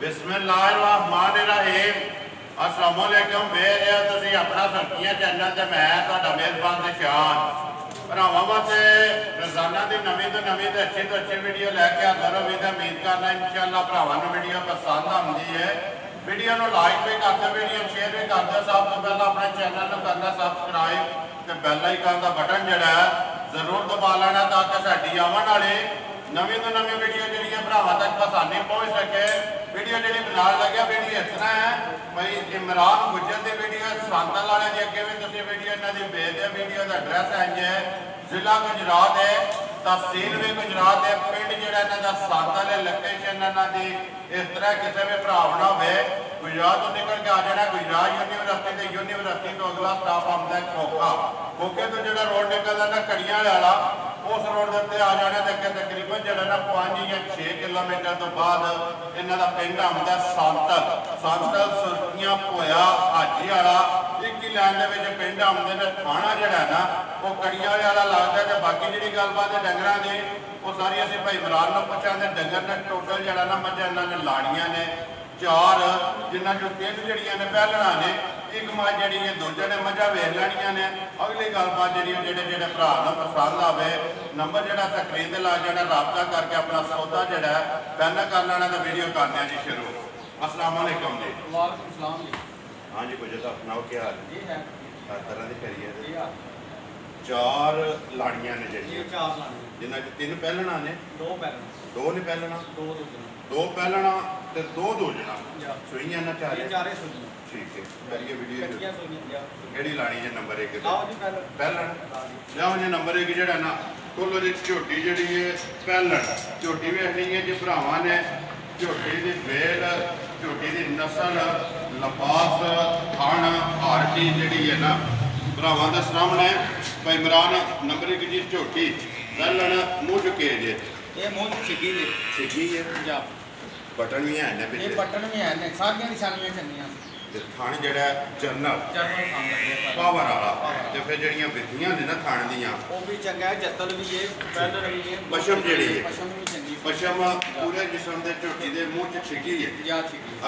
बिस्मिल्लाहिर्रहमानिर्रहीम। अस्सलाम वालेकुम। मेरे तुसी अपना सरकियां चैनल ते मैं तुहाडा मेज़बान निशान भरावां वास्ते रोजाना की नवीं तो अच्छी वीडियो लैके हाज़र हो। उम्मीद करना इंशाअल्लाह भरावां नूं वीडियो पसंद आती है। वीडियो को लाइक भी कर दो, वीडियो शेयर भी कर दो। सब तो पहले अपने चैनल को करना सबसक्राइब तो बैल आइकन का बटन जोड़ा है जरूर दबा लेना ताकि साडी आने वाली नवीं तो नवीं वीडियो जी भरावां तक आसानी पहुँच सके। वीडियो जी बना लगे वीडियो इस तरह है भाई इमरान गुजर की वीडियो सांतल वाले की अगे भी तुम वीडियो इन्हों की भेजते। वीडियो का एड्रैस है जे जिला गुजरात है, तहसील भी गुजरात है, पिंड जो इन्हों सांतल है। लोकेशन इन्हों की इस तरह किसी भी भरावना हो गुजरात तो निकल के आ जाना गुजरात यूनिवर्सिटी तो अगला स्टाप आता है खोखा। खोखे तो जो रोड निकलता ना कड़ियां वाला उस रोड के उत्ते आ जाने तकरीबन जो ना 5 या 6 किलोमीटर तो बाद इन्हों का पिंड आता सांतल। सांतल सुरखियां पोया हाजी वाला एक ही लाइन के पिंड आते हैं। थाना जोड़ा ना वो कड़ियां वाला लगता है। बाकी जी गलबात है डंगर की वो सारी असं भाई इमरान को पूछा डंगर ने टोटल जरा ना मझा इन्होंने लाड़ियाँ ने 4 जिन्हों चो 3 जड़ियाँ ने पहलना ने एक मझ जी दूजे ने मझा वेख लैनिया ने। अगली गलबात जी जो भरा पसंद आए नंबर जो स्क्रीन से ला जाना रबता करके अपना सौदा जोड़ा पहला कर लेना तो वीडियो करने जी शुरू। अस्सलाम वालेकुम जी। हाँ जी कुछ तो सुनाओ क्या हाल है? हर तरह की खैरियत है। 4 लाड़ियाँ ने जिन्होंने 3 पहलना ने 2 ने पहलना 2 पहलना तो 2 दूजना सुइयां ना 4 ठीक है। करिए वीडियो केड़ी लानी है नंबर 1 पहलन लियाओ जी नंबर 1 जो ना खोलो जी झोटी जी पहलन झोटी वेखनी है जी भरावां ने। झोटी की बेल झोटी की नस्ल लपास खान हारटी जी है ना भरावां के सामने भाई इमरान नंबर 1 जी झोटी पहलन मुझ के जे मुझ छिगी है बटन भी है बटन भी है सारियां निशानियां चंगियां थान जड़ा जनरल पावर वाला तो फिर जड़ियाँ बिथियां ने ना थान दियाँ वो भी चंगा है। जत्तल भी है पहले भी है पशम जड़ी है पशम भी चंगी पशम पूरे जिस्म के झोटी के मुँह च छिकी है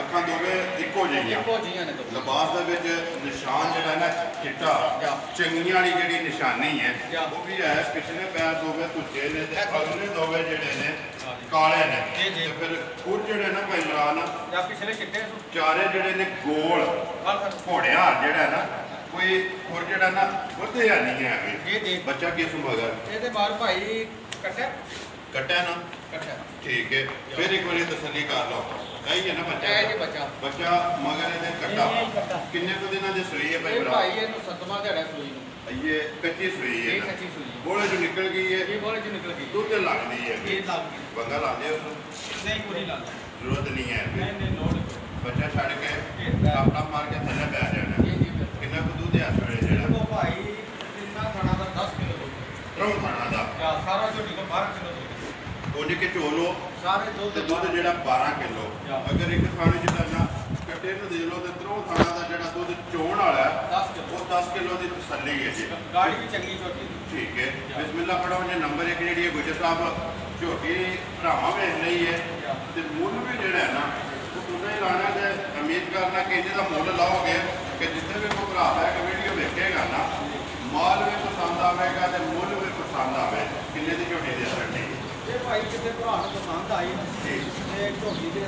अखां दोवे इको जिहियां ने लिबास के निशान जड़ा ना चिट्टा चंगियां वाली जी निशानी है वो भी है। पिछले पैर दोवे तुझे ने अगले दोवे जड़े ने काले ने फिर खुद जड़े ना भाई इमरान पिछले चिट्टे चारे जड़े ने गोल घोड़िया जड़ा ना कोई खुर जड़ा ना वधिया नहीं है बच्चा किस मगर ये बार भाई कट्टा ना ठीक है। फिर एक बार तसली कर लो है ना बच्चा मगर कट्टा किन्ने को दिन की सुई है भाई 7वां दिहाड़ा सुई ये कच्ची सुई है बोले जो निकल गई है दूध लगती है बंगा लाते जरूरत नहीं है बच्चा छड़ के अपना मार के थले पै जाना किन्ना को दूध है भाई खाना 10 किलो त्रौं खाना का सारा झोटी को 12 किलो ओने के चोलो सारे दूध जो 12 किलो अगर एक खाने च करना कट्टे दे लो तो त्रौं खाना का जो दूध चोण वाला 10 किलो की तसली है जी। गाड़ी भी चंगी झोटी ठीक है। बिस्मिल्लाह पढ़ो जी नंबर 1 जी गुजर साहब झोटी भरावां वेख ली है तो मुल भी जोड़ा है ना तुसें लाना तो उम्मीद करना कि इसका मुल लाओगे कि जितने भी कोई भरा है कि वीडियो देखेगा ना माल भी पसंद आएगा तो मुल भी पसंद आए किन्ने की झोटी दे सकती ये भाई किसी भरा पसंद आई झोटी के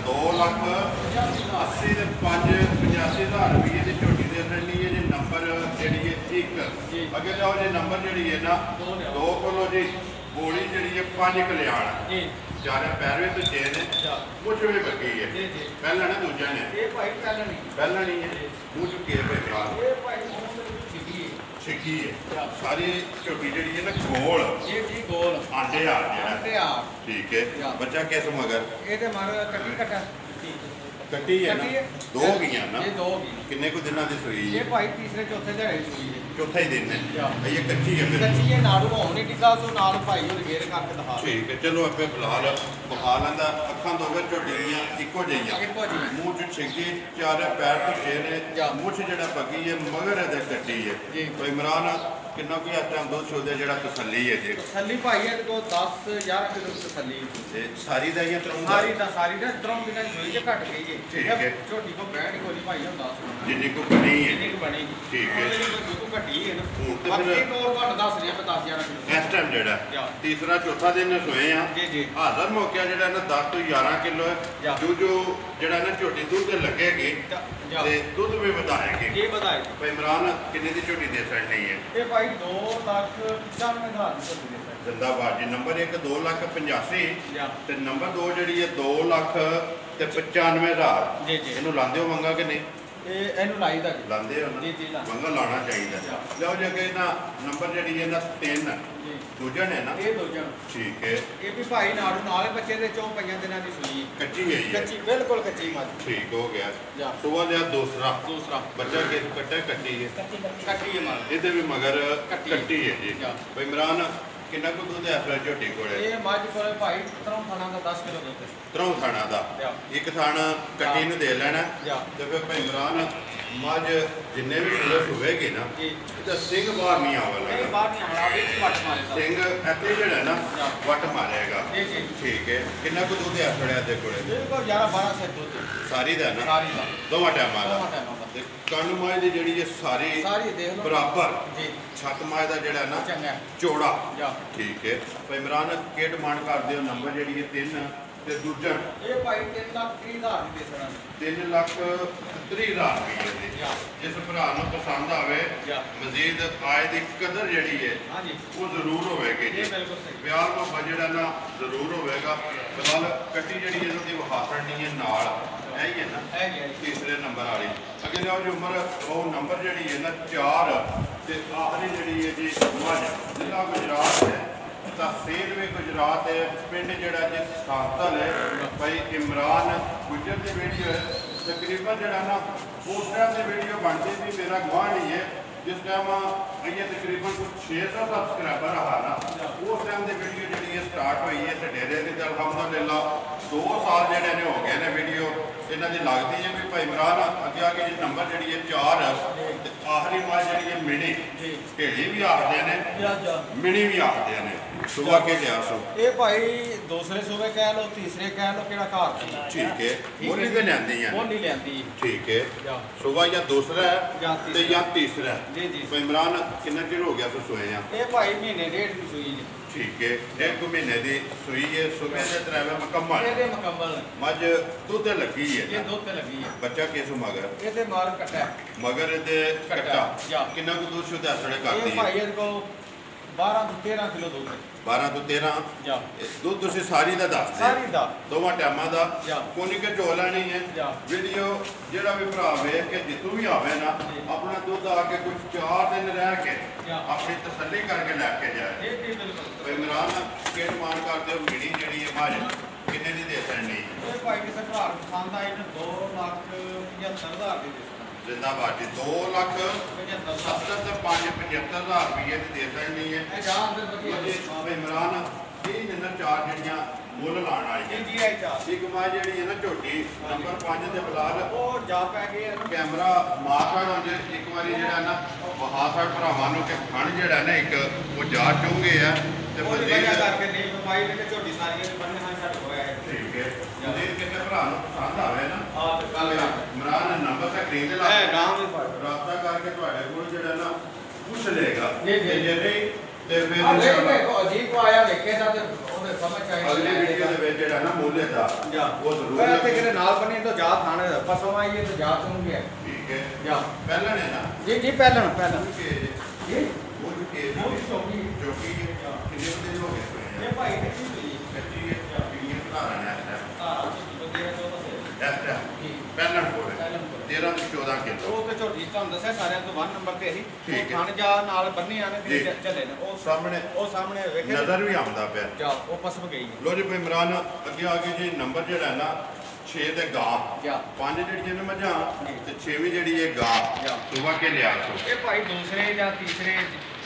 2,80,000 रुपये की झोटी दे रही है जी। नंबर जी 1 अगर जाओ जी नंबर जी है ना 2 किलो जी गोली जी है 5 कल्याण 4 पैर भी तुझे ने मुझ भी बगी है पहला ना दूजा ने पहला नहीं है मुझ के छिकी है सारी झोटी जी है ना गोल आंडे ठीक है। बच्चा किस मगर कट्टी है ना 2 गई ना किन्ने को दिन की सुई ये भाई तीसरे चौथे दिहाड़े सुई है चौथा ही दिन है ये कच्ची है नाड़ू होने टिका तो नाल भाई और घेर करके दिखा ठीक है। चलो आपे फिलहाल बखा लेंदा अखां दोवे झोटियां इको जिहियां मूँह च छिकी 4 पैर तुझे ने मुछ जड़ा पकी है मगर कट्टी है तो इमरान ਕਿੰਨਾ ਕੋਈ ਇਸ ਟਾਈਮ ਦੁੱਧ ਸ਼ੋਦੇ ਜਿਹੜਾ ਤਸੱਲੀ ਹੈ ਜੀ ਤਸੱਲੀ ਭਾਈ ਇਹਦੇ ਕੋਲ 10 11 ਕਿਲੋ ਤਸੱਲੀ ਤੇ ਸਾਰੀ ਦਾ ਹੀ ਤਰ੍ਹਾਂ ਸਾਰੀ ਦਾ ਤਰ੍ਹਾਂ ਬਿਨਾਂ ਸੋਈ ਜੇ ਘਟ ਗਈ ਹੈ ਠੀਕ ਹੈ ਝੋਟੀ ਕੋ ਬੈਠ ਕੋਈ ਭਾਈ ਹੁਣ 10 ਜਿੰਨੀ ਕੋ ਬਣੀ ਹੈ ਜਿੰਨੀ ਕੋ ਬਣੀ ਠੀਕ ਹੈ ਦੁੱਧ ਘਟੀ ਹੈ ਨਾ ਹੁਣ ਤੇ ਬਾਕੀ ਫਿਰ ਤੋਰ ਘਟ ਦੱਸ ਰਿਹਾ 10 11 ਕਿਲੋ ਇਸ ਟਾਈਮ ਜਿਹੜਾ ਜਾ। ਤੀਸਰਾ ਚੌਥਾ ਦਿਨ ਸੋਏ ਆ ਜੀ ਜੀ ਹਾਜ਼ਰ ਮੌਕਿਆ ਜਿਹੜਾ ਨਾ 10 ਤੋਂ 11 ਕਿਲੋ ਜਾ। ਹੈ ਜੋ ਜਿਹੜਾ ਨਾ ਝੋਟੀ ਦੁੱਧ ਤੇ ਲੱਗੇਗੀ ਜਾ ਤੇ ਦੁੱਧ ਵੀ ਵਧਾਏਗੀ ਇਹ ਵਧਾਏ ਭਾਈ ਇਮਰਾਨ ਕਿੰਨੇ ਦੀ ਝੋਟੀ ਦੇ ਸਕਣੀ ਹੈ ਇਹ ਭਾਈ 2,95,000 ਦੀ ਝੋਟੀ ਦੇ ਜ਼ਿੰਦਾਬਾਦ ਜੀ ਨੰਬਰ 1 2,85,000 ਜਾ ਤੇ ਨੰਬਰ 2 ਜਿਹੜੀ ਹੈ 2,95,000 ਜੀ ਜੀ ਇਹਨੂੰ ਲਾਉਂਦੇ ਹੋ ਮੰਗਾ ਕਿ ਨਹੀਂ ਇਹਨੂੰ ਲਾਈਦਾ ਜੀ ਲਾਉਂਦੇ ਹੋ ਨਾ ਜੀ ਜੀ ਲਾ ਮੰਗਾ ਲਾਉਣਾ ਚਾਹੀਦਾ ਲਓ ਜੇ ਕਿ ਨਾ ਨੰਬਰ ਜਿਹੜੀ ਹੈ ਨਾ 3 ਜੀ ਦੂਜਣ ਹੈ ਨਾ ਇਹ ਦੋ ਜਣ ਠੀਕ ਹੈ ਇਹ ਵੀ ਭਾਈ ਨਾਲੇ ਬੱਚੇ ਦੇ ਚੋਂ ਪਈਆਂ ਦਿਨਾਂ ਦੀ ਸੂਈ ਕੱਚੀ ਹੈ ਜੀ ਕੱਚੀ ਬਿਲਕੁਲ ਕੱਚੀ ਮੱਝ ਠੀਕ ਹੋ ਗਿਆ ਜਾ ਸੁਬਾ ਲਿਆ ਦੂਸਰਾ ਬੱਚਾ ਕੇ ਕੱਟਾ ਕੱਟੀ ਹੈ ਕੱਟੀ ਹੈ ਮੱਝ ਇਹਦੇ ਵੀ ਮਗਰ ਕੱਟੀ ਕੱਟੀ ਹੈ ਜੀ ਜਾ। ਭਾਈ ਇਮਰਾਨ ਕਿੰਨਾ ਕੁ ਦੁੱਧ ਹੈ ਫਿਰ ਝੋਟੀ ਕੋਲੇ ਇਹ ਮੱਝ ਕੋਲੇ ਭਾਈ ਤਰੋਂ ਖਾਣਾ ਦਾ 10 ਕਿਲੋ ਦੁੱਧ ਤਰੋਂ ਥਾਣਾ ਦਾ ਜਾ। ਇੱਕ ਥਾਣ ਕੱਟੀ ਨੂੰ ਦੇ ਲੈਣਾ ਜਾ। ਤੇ ਫਿਰ ਭਾਈ ਇਮਰਾਨ ਮੱਝ ਜਿੰਨੇ ਵੀ ਸੂਰਜ ਹੋਵੇਗੀ ਨਾ ਜੀ ਇਹਦਾ ਸਿੰਘ ਬਾਹਰ ਨਹੀਂ ਆਵੇਗਾ ਇਹ ਬਾਹਰ ਨਹੀਂ ਆਉਣਾ ਵਿੱਚ ਵੱਟ ਮਾਰੇਗਾ ਸਿੰਘ ਇੱਥੇ ਜਿਹੜਾ ਨਾ ਜਾ। ਵੱਟ ਮਾਰੇਗਾ ਜੀ ਜੀ ਠੀਕ ਹੈ ਕਿੰਨਾ ਕੁ ਦੁੱਧ ਹੈ ਫੜਿਆ ਦੇ ਕੋਲੇ ਇਹ ਕੋ 11 12 ਸੇ ਦੁੱਧ ਸਾਰੀ ਦਾ ਨਾ ਸਾਰੀ ਦਾ ਦੋਵਾਂ ਟਾਈਮਾਂ ਦਾ ਦੋਵਾਂ ਟਾਈਮਾਂ ਦਾ। ਤੇ ਕਾਨੂੰ ਮਾਝ ਦੀ ਜਿਹੜੀ ਇਹ ਸਾਰੀ ਸਾਰੀ ਦੇਖ ਲਓ ਬਰਾਬਰ ਜੀ ਛੱਤ ਮਾਝ ਦਾ ਜਿਹੜਾ ਨਾ ਚੰਗਾ ਚੌੜਾ ਜਾ ਠੀਕ ਹੈ ਭਾਈ ਇਮਰਾਨ ਕੀ ਡਿਮਾਂਡ ਕਰਦੇ ਹੋ ਨੰਬਰ ਜਿਹੜੀ ਹੈ 3 ਤੇ ਦੂਜਾ ਇਹ ਭਾਈ 3,30,000 ਦੀ ਦੇ ਸਕਣਾ 3,30,000 ਰੁਪਏ ਦੀ ਜਾ ਜਿਸ ਭਰਾ ਨੂੰ ਪਸੰਦ ਆਵੇ ਜਾ ਮਜ਼ੀਦ ਆਏ ਦੀ ਕਦਰ ਜਿਹੜੀ ਹੈ ਹਾਂਜੀ ਉਹ ਜ਼ਰੂਰ ਹੋਵੇਗੀ ਜੀ ਇਹ ਬਿਲਕੁਲ ਸਹੀ ਪਿਆਰ ਮੁਹੱਬਤ ਜਿਹੜਾ ਨਾ ਜ਼ਰੂਰ ਹੋਵੇਗਾ ਫਿਲਹਾਲ ਕੱਟੀ ਜਿਹੜੀ ਇਹਨਾਂ ਦੀ ਵਹਾਸਣੀ ਹੈ ਨਾਲ ਹੈ ਹੀ ਹੈ ਨਾ ਹੈ ਜੀ ਤੀਸਰੇ ਨੰਬਰ ਵਾਲੀ ਅੱਗੇ ਜਾਓ ਜੀ ਉਮਰ ਉਹ ਨੰਬਰ ਜਿਹੜੀ ਹੈ ਨਾ 4 ਤੇ ਆਖਰੀ ਜਿਹੜੀ ਹੈ ਜੀ ਮੱਝ ਜ਼ਿਲ੍ਹਾ ਗੁਜਰਾਤ ਹੈ ਤਹਿਸੀਲ ਵੀ ਗੁਜਰਾਤ ਹੈ ਪਿੰਡ ਜਿਹੜਾ ਜੀ ਸਾਂਤਲ ਹੈ ਭਾਈ ਇਮਰਾਨ ਗੁਜਰ ਦੀ ਵੀਡੀਓ ਹੈ ਤਕਰੀਬਨ ਜਿਹੜਾ ਨਾ ਉਸ ਟਾਈਮ ਦੀ ਵੀਡੀਓ ਬਣਦੀ ਸੀ ਮੇਰਾ ਗਵਾਹ ਨਹੀਂ ਹੈ ਜਿਸ ਟਾਈਮ ਇਹ ਤਕਰੀਬਨ ਕੁਝ 600 ਸਬਸਕ੍ਰਾਈਬਰ ਰਹਾ ਨਾ ਉਸ ਟਾਈਮ ਦੀ ਵੀਡੀਓ ਜਿਹੜੀ ਹੈ ਸਟਾਰਟ ਹੋਈ ਹੈ ਤੇ ਡੇਰੇ ਦੀ ਅਲਹਮਦੁਲਿਲਾ 2 ਸਾਲ ਜਿਹੜੇ ਨੇ ਹੋ ਗਏ ਨੇ ਵੀਡੀਓ ਇਹਨਾਂ ਦੀ ਲੱਗਦੀ ਹੈ ਵੀ ਭਾਈ ਇਮਰਾਨ ਅੱਗੇ ਆ ਕੇ ਜੀ ਨੰਬਰ ਜਿਹੜੀ ਹੈ 4 ਤੇ ਆਖਰੀ ਮਾਂ ਜਿਹੜੀ ਹੈ ਮਿਣੀ ਢੇੜੀ ਵੀ ਆਖਦੇ ਨੇ ਜਾ ਮਿਣੀ ਵੀ ਆਖਦੇ ਨੇ ਸੁਬਾ ਕੇ ਲਿਆ ਸੋ ਇਹ ਭਾਈ ਦੂਸਰੇ ਸੂਬੇ ਕਹਿ ਲਓ ਤੀਸਰੇ ਕਹਿ ਲਓ ਕਿਹੜਾ ਘਰ ਦੀ ਠੀਕ ਹੈ ਮੁੱਲ ਤੇ ਲੈਂਦੀ ਆ ਉਹ ਨਹੀਂ ਲੈਂਦੀ ਠੀਕ ਹੈ ਜਾ ਸੁਬਾ ਜਾਂ ਦੂਸਰਾ ਜਾਂ ਹੈ ਤੇ ਤੀਸਰਾ। ਜਾਂ ਤੀਸਰਾ ਹੈ। ਜੀ ਜੀ ਭਾਈ ਇਮਰਾਨ ਕਿੰਨਾ ਚਿਰ ਹੋ ਗਿਆ ਸੋ ਸੋਏ ਆ ਇਹ ਭਾਈ ਮਹੀਨੇ ਡੇਢ ਦੀ ਸੂਈ ਜੀ ਠੀਕ ਹੈ 1 ਮਹੀਨੇ ਦੀ ਸੂਈ ਹੈ ਸੁਬੇ ਦੇ ਤਰਾਵੇ ਮੁਕੰਮਲ ਇਹਦੇ ਮੁਕੰਮਲ ਮੱਝ ਦੁੱਧ ਤੇ ਲੱਗੀ ਹੈ ਇਹ ਦੁੱਧ ਤੇ ਲੱਗੀ ਹੈ ਬੱਚਾ ਕਿਸ ਮਗਰ ਇਹਦੇ ਮਾਰ ਕੱਟਾ ਮਗਰ ਇਹਦੇ ਕੱਟਾ। ਕੱਟਾ ਜਾ। ਕਿੰਨਾ ਕੁ ਦੁੱਧ ਸ਼ੁੱਧ ਅਸੜੇ ਕਰਦੀ ਇਹ ਹੈ ਭਾਈ ਇਹਦੇ ਕੋ 12 ਤੋਂ 13 ਕਿਲੋ ਦੁੱਧ ਹੈ 12 ਤੋਂ 13 ਜਾ ਦੁੱਧ ਤੁਸੀਂ ਸਾਰੀ ਦਾ ਦੱਸਦੇ ਸਾਰੀ ਦਾ ਦੋਵਾਂ ਟਾਈਮਾਂ ਦਾ ਜਾ। ਕੋਨੀ ਕੇ ਝੋਲਾ ਨਹੀਂ ਹੈ ਜਾ। ਵੀਡੀਓ ਜਿਹੜਾ ਵੀ ਭਰਾ ਵੇਖ ਕੇ ਜਿੱਥੋਂ ਵੀ ਆਵੇ ਨਾ ਜੀ। ਆਪਣਾ ਦੁੱਧ ਆ ਕੇ ਕੁਝ 4 ਦਿਨ ਰਹਿ ਕੇ ਜਾ। ਆਪਣੀ ਤਸੱਲੀ ਕਰਕੇ ਲੈ ਕੇ ਜਾਏ ਇਹ ਵੀ ਬਿਲਕੁਲ ਭਾਈ ਇਮਰਾਨ ਕੀ ਡਿਮਾਂਡ ਕਰਦੇ ਹੋ ਮੀਣੀ ਜਿਹੜੀ ਹੈ ਮੱਝ ਕਿੰਨੇ ਦੀ ਦੇ ਸਕਣੀ ਇਹ ਭਾਈ ਕਿਸੇ ਭਰਾ ਨੂੰ ਪਸੰਦ ਆਈ ਨਾ 2,75,000 ਦੀ ਦੇ ਸਕਣਾ ਜ਼ਿੰਦਾਬਾਦ ਜੀ 2,70,000 75,000 ਤੇ 5,75,000 ਰੁਪਏ ਦੀ ਦੇ ਸਕਣੀ ਹੈ ਇਹ ਜਾਂ ਅੰਦਰ ਵਧੀਆ ਭਾਈ ਇਮਰਾਨ ਇਹ ਜਿੰਨਾ 4 ਜਿਹੜੀਆਂ ਮੁੱਲ ਲਾਣ ਵਾਲੀਆਂ ਜੀ ਆਈ ਚਾ ਇੱਕ ਮਾਂ ਜਿਹੜੀ ਹੈ ਨਾ ਝੋਟੀ ਨੰਬਰ 5 ਦੇ ਬਲਾਲ ਉਹ ਜਾ ਪੈ ਗਏ ਕੈਮਰਾ ਮਾਰਕਾ ਹੁੰਦੇ ਇੱਕ ਵਾਰੀ ਜਿਹੜਾ ਨਾ ਵਹਾਸੜ ਭਰਾਵਾਂ ਨੂੰ ਕਿ ਖਣ ਜਿਹੜਾ ਨਾ ਇੱਕ ਉਹ ਜਾ ਚੁੰਗੇ ਆ ਤੇ ਉਹਦੀ ਮਜ਼ੀਦ ਵਜ੍ਹਾ ਕਰਕੇ ਨਹੀਂ ਕਮਾਈ ਤੇ ਝੋਟੀ ਸਾਰੀਆਂ ਦੇ ਬੰਨੇ ਹਾਂ ਛੱਡ ਹੋਇਆ ਹੈ ਠੀਕ ਹੈ ਮਜ਼ੀਦ ਕਿਸੇ ਭਰਾ ਨੂੰ ਪਸੰਦ ਆਵੇ ਨਾ ਹਾਂ ਤੇ ਕੱਲ ਇਮਰਾਨ ਨੰਬਰ ਤਾਂ ਖਰੀਦ ਲਾ ਇਹ ਗਾਂਵ ਦੇ ਫੜ ਰਾਬਤਾ ਕਰਕੇ ਤੁਹਾਡੇ ਕੋਲ ਜਿਹੜਾ ਨਾ ਪੁੱਛ ਲਏਗਾ ਜੀ, ਜੀ। ਤੇ ਜੇ ਨਹੀਂ ਤੇ ਫਿਰ ਆ ਦੇਖੋ ਜੀ ਕੋ ਆਇਆ ਵੇਖੇ ਤਾਂ ਤੇ ਉਹਦੇ ਸਮਝ ਆਈ ਅਗਲੀ ਵੀਡੀਓ ਦੇ ਵਿੱਚ ਜਿਹੜਾ ਨਾ ਮੁੱਲ ਦਾ ਜਾ ਉਹ ਜ਼ਰੂਰ ਮੈਂ ਤੇ ਕਿਤੇ ਨਾਲ ਬਣੀ ਤਾਂ ਜਾ ਥਾਣੇ ਪਸੋਂ ਆਈਏ ਤਾਂ ਜਾ ਤੂੰ ਗਿਆ ਠੀਕ ਹੈ ਜਾ ਪਹਿਲਾਂ ਨੇ ਨਾ ਜੀ ਪਹਿਲਾਂ ਕਿ ਜੀ ਉਹ ਕੇ ਉਹ ਚੌਕੀ ਜੋ ਕਿ ਕਿੰਨੇ ਦਿਨ ਹੋ ਗਏ ਸੋਏ ਇਹ ਭਾਈ ਨੇ ਕੀ ਲਈ ਕੱਚੀ ਹੈ ਪੀੜੀਆਂ ਧਾਰਾਂ ਨੇ ਧਾਰਾ ਬੰਦੇ ਤੋਂ ਐਸਟਾ ਪਹਿਲਾਂ ਕੋਲ 13 ਤੋਂ 14 ਕਿਲੋ ਉਹ ਤੇ ਝੋਟੀ ਤੁਹਾਨੂੰ ਦੱਸਿਆ ਸਾਰਿਆਂ ਤੋਂ 1 ਨੰਬਰ ਤੇ ਸੀ ਠੀਕ ਉਹ ਹੈ। ਥਣ ਜਾ ਨਾਲ ਬੰਨੇ ਆਨੇ ਜੀ। ਤੇ ਚੱਲੇ ਨੇ ਸਾਹਮਣੇ ਉਹ ਸਾਹਮਣੇ ਵੇਖੇ ਨਜ਼ਰ ਵੀ ਆਉਂਦਾ ਪਿਆ ਜਾ ਉਹ ਪਸਮ ਗਈ ਹੈ। ਲੋ ਜੀ ਭਾਈ ਇਮਰਾਨ ਅੱਗੇ ਆ ਕੇ ਜੀ ਨੰਬਰ ਜਿਹੜਾ ਹੈ ਨਾ 6 ਤੇ ਗਾਂ ਜਾ 5 ਜਿਹੜੀਆਂ ਨੇ ਮੱਝਾਂ ਜੀ। ਤੇ 6ਵੀਂ ਜਿਹੜੀ ਹੈ ਗਾਂ ਜਾ। ਸੁਬਾ ਕੇ ਲਿਆ ਸੋ ਇਹ ਭਾਈ ਦੂਸਰੇ ਜਾਂ ਤੀਸਰੇ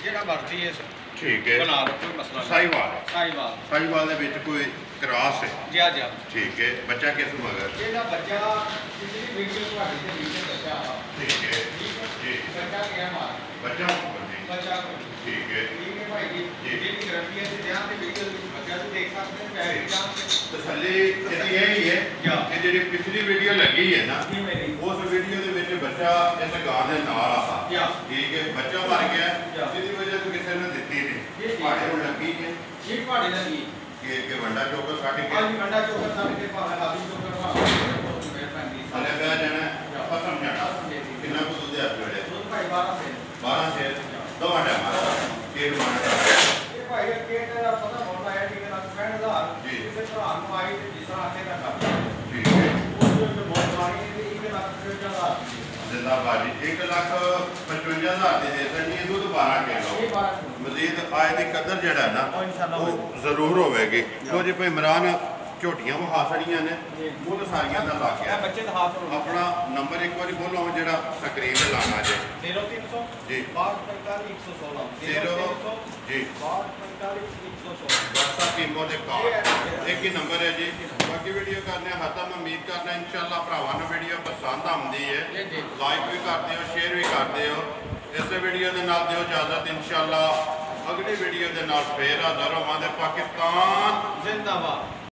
ਜਿਹੜਾ ਵਰਤੀ ਹੈ ਠੀਕ ਹੈ ਬਣਾ ਲਓ ਕੋਈ ਮਸਲਾ ਨਹੀਂ ਸਾਈਵਾਲ ਸਾਈਵਾਲ ਸਾਈਵਾਲ ਦੇ ਵਿੱਚ ਕੋਈ ਕ੍ਰਾਸ ਹੈ ਜਾ ਜਾ ਠੀਕ ਹੈ ਬੱਚਾ ਕਿਸ ਮਗਰ ਇਹਦਾ ਬੱਚਾ ਕਿਸੇ ਵੀਡੀਓ ਤੁਹਾਡੀ ਤੇ ਵੀਡੀਓ ਦੱਸਿਆ ਆ ਠੀਕ ਹੈ ਠੀਕ ਹੈ ਜੀ ਬੱਚਾ ਕਿਹਾ ਮਾਰ ਬੱਚਾ ਉੱਪਰ ਜੀ बच्चा को ठीक है भाई जी जी गारंटी है ध्यान से वीडियो बच्चा भी देख सकते हैं बैठ जान से तसल्ली ਇਹਦੀ ਇਹ ਹੀ ਹੈ ਕਿ ਜਿਹੜੀ ਪਿਛਲੀ ਵੀਡੀਓ ਲੱਗੀ ਹੈ ਨਾ ਉਸ ਵੀਡੀਓ ਦੇ ਵਿੱਚ ਬੱਚਾ ਇਸ ਗਾਂ ਦੇ ਨਾਲ ਆਇਆ ਠੀਕ ਹੈ ਬੱਚਾ ਮਰ ਗਿਆ ਜਿਹਦੀ ਵਜ੍ਹਾ ਤੋਂ ਕਿਸੇ ਨੇ ਦਿੱਤੀ ਨਹੀਂ ਪਹਾੜੇ ਨੂੰ ਲੱਗੀ ਹੈ ਇਹ ਪਹਾੜੇ ਲੱਗੀ ਕਿ ਵੰਡਾ ਚੋਕਰ ਕੱਢ ਕੇ ਹਾਂਜੀ ਵੰਡਾ ਚੋਕਰ ਕੱਢ ਕੇ ਭਾਵੇਂ ਹਾਦੀ ਚੋਕਰ ਭਾਵੇਂ ਮਿਹਰਬਾਨੀ ਹਲੇ ਬਹਿ ਜਾਣਾ ਆਪਾਂ ਸਮਝਾਣਾ ਕਿੰਨਾ ਕੁ ਦੁੱਧ ਆ ਜੋੜਿਆ ਦੁੱਧ ਭਾਈ 12 ਸੇ ਦੋਵਾਂ ਟਾਈਮਾਂ ਕੇਟ ਮਾਰਦਾ ਇਹ ਭਾਈ ਕੇਟ ਦਾ ਪਤਾ ਹੋਣਾ ਹੈ ਕਿ ਨਾ 65000 ਕਿਸੇ ਭਰਾ ਨੂੰ ਆਈ ਤੇ ਜਿਸ ਤਰ੍ਹਾਂ ਆਖੇ ਦਾ ਕਰ ਠੀਕ ਹੈ ਉਸ ਵਿੱਚ ਬਹੁਤ ਮਾਰੀ ਤੇ 1 ਲੱਖ 55000 ਜਿੰਦਾ ਬਾਜੀ 1,55,000 ਦੇ ਦੇ ਦੇਣੀ ਇਹ ਦੁੱਧ 12 ਕਿਲੋ ਮਜ਼ੀਦ ਆਏ ਦੀ ਕਦਰ ਜਿਹੜਾ ਨਾ ਉਹ ਜ਼ਰੂਰ ਹੋਵੇਗੀ ਕਿਉਂ ਜੀ ਭਾਈ ਇਮਰਾਨ ਝੋਟੀਆਂ ਵਿਖਾ ਛੜੀਆਂ ਨੇ ਮੁੱਲ ਸਾਰੀਆਂ ਦਾ ਲੱਗ ਗਿਆ ਬੱਚੇ ਦਾ ਹਾਥ ਆਪਣਾ ਨੰਬਰ ਇੱਕ ਵਾਰੀ ਬੋਲੋ ਜਿਹੜਾ ਸਕਰੀਨ ਤੇ ਲਾਣਾ ਜੇ 0300 ਜੀ 6245 116 0 ਜੀ 6245 116 WhatsApp ਈਮੋ ਦੇ ਕਾਲ ਇੱਕ ਹੀ ਨੰਬਰ ਹੈ ਜੀ ਬਾਕੀ ਵੀਡੀਓ ਕਰਨੇ ਹੱਥਾਂ ਮੈਂ ਉਮੀਦ ਕਰਦਾ ਇਨਸ਼ਾਅੱਲਾ ਭਰਾਵਾਂ ਨੂੰ ਵੀਡੀਓ ਪਸੰਦ ਆਉਂਦੀ ਹੈ ਲਾਈਕ ਵੀ ਕਰਦੇ ਹੋ ਸ਼ੇਅਰ ਵੀ ਕਰਦੇ ਹੋ ਇਸੇ ਵੀਡੀਓ ਦੇ ਨਾਲ ਦਿਓ ਇਜਾਜ਼ਤ ਇਨਸ਼ਾਅੱਲਾ ਅਗਲੀ ਵੀਡੀਓ ਦੇ ਨਾਲ ਫੇਰ ਹਾਜ਼ਰ ਹੋਵਾਂਗੇ ਪਾਕਿਸਤਾਨ ਜ਼ਿੰਦਾਬਾਦ